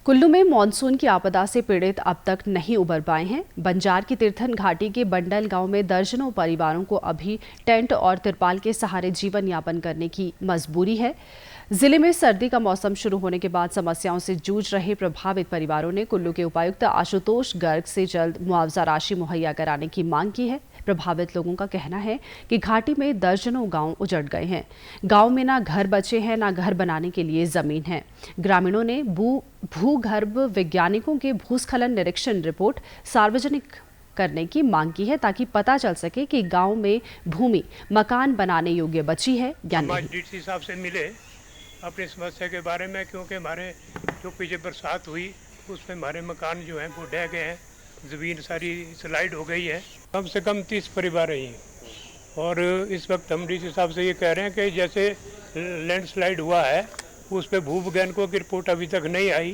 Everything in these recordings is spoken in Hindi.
कुल्लू में मानसून की आपदा से पीड़ित अब तक नहीं उबर पाए हैं। बंजार की तीर्थन घाटी के बंडल गांव में दर्जनों परिवारों को अभी टेंट और तिरपाल के सहारे जीवन यापन करने की मजबूरी है। जिले में सर्दी का मौसम शुरू होने के बाद समस्याओं से जूझ रहे प्रभावित परिवारों ने कुल्लू के उपायुक्त आशुतोष गर्ग से जल्द मुआवजा राशि मुहैया कराने की मांग की है। प्रभावित लोगों का कहना है कि घाटी में दर्जनों गांव उजड़ गए हैं। गांव में ना घर बचे हैं, ना घर बनाने के लिए जमीन है। ग्रामीणों ने भूगर्भ वैज्ञानिकों के भूस्खलन निरीक्षण रिपोर्ट सार्वजनिक करने की मांग की है, ताकि पता चल सके कि गांव में भूमि मकान बनाने योग्य बची है या नहीं। डीसी साहब से मिले अपनी समस्या के बारे में, क्योंकि हमारे जो पीछे बरसात हुई उसमें हमारे मकान जो हैं वो ढह गए हैं, ज़मीन सारी स्लाइड हो गई है। कम से कम 30 परिवार हैं और इस वक्त हम डीसी साहब से ये कह रहे हैं कि जैसे लैंडस्लाइड हुआ है उस पर भूवैज्ञानिकों की रिपोर्ट अभी तक नहीं आई,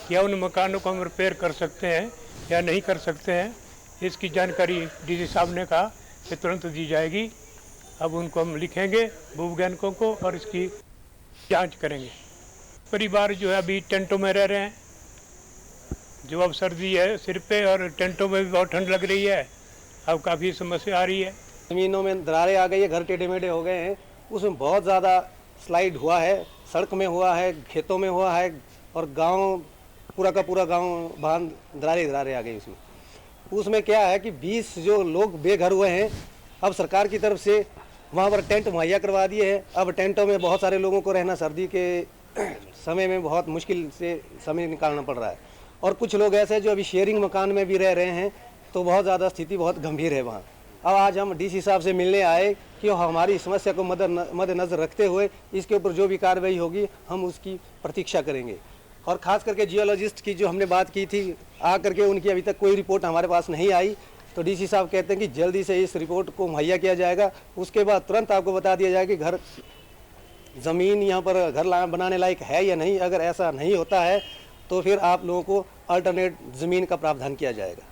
क्या उन मकानों को हम रिपेयर कर सकते हैं या नहीं कर सकते हैं, इसकी जानकारी डीसी साहब ने कहा कि तुरंत दी जाएगी। अब उनको हम लिखेंगे भूवैज्ञानिकों को और इसकी जांच करेंगे। परिवार जो है अभी टेंटों में रह रहे हैं, जो अब सर्दी है सिर पे और टेंटों में भी बहुत ठंड लग रही है, अब काफ़ी समस्या आ रही है। ज़मीनों में दरारें आ गई है, घर टेढ़े मेढ़े हो गए हैं, उसमें बहुत ज़्यादा स्लाइड हुआ है, सड़क में हुआ है, खेतों में हुआ है और गांव पूरा का पूरा गांव बांध दरारें आ गई उसमें क्या है कि 20 जो लोग बेघर हुए हैं, अब सरकार की तरफ से वहाँ पर टेंट मुहैया करवा दिए हैं। अब टेंटों में बहुत सारे लोगों को रहना सर्दी के समय में बहुत मुश्किल से समय निकालना पड़ रहा है और कुछ लोग ऐसे जो अभी शेयरिंग मकान में भी रह रहे हैं, तो बहुत ज़्यादा स्थिति बहुत गंभीर है वहाँ। अब आज हम डीसी साहब से मिलने आए कि हमारी समस्या को मद्देनज़र रखते हुए इसके ऊपर जो भी कार्रवाई होगी हम उसकी प्रतीक्षा करेंगे। और ख़ास करके जियोलॉजिस्ट की जो हमने बात की थी आ करके, उनकी अभी तक कोई रिपोर्ट हमारे पास नहीं आई, तो डीसी साहब कहते हैं कि जल्दी से इस रिपोर्ट को मुहैया किया जाएगा। उसके बाद तुरंत आपको बता दिया जाएगा कि घर ज़मीन यहाँ पर घर बनाने लायक है या नहीं। अगर ऐसा नहीं होता है तो फिर आप लोगों को अल्टरनेट ज़मीन का प्रावधान किया जाएगा।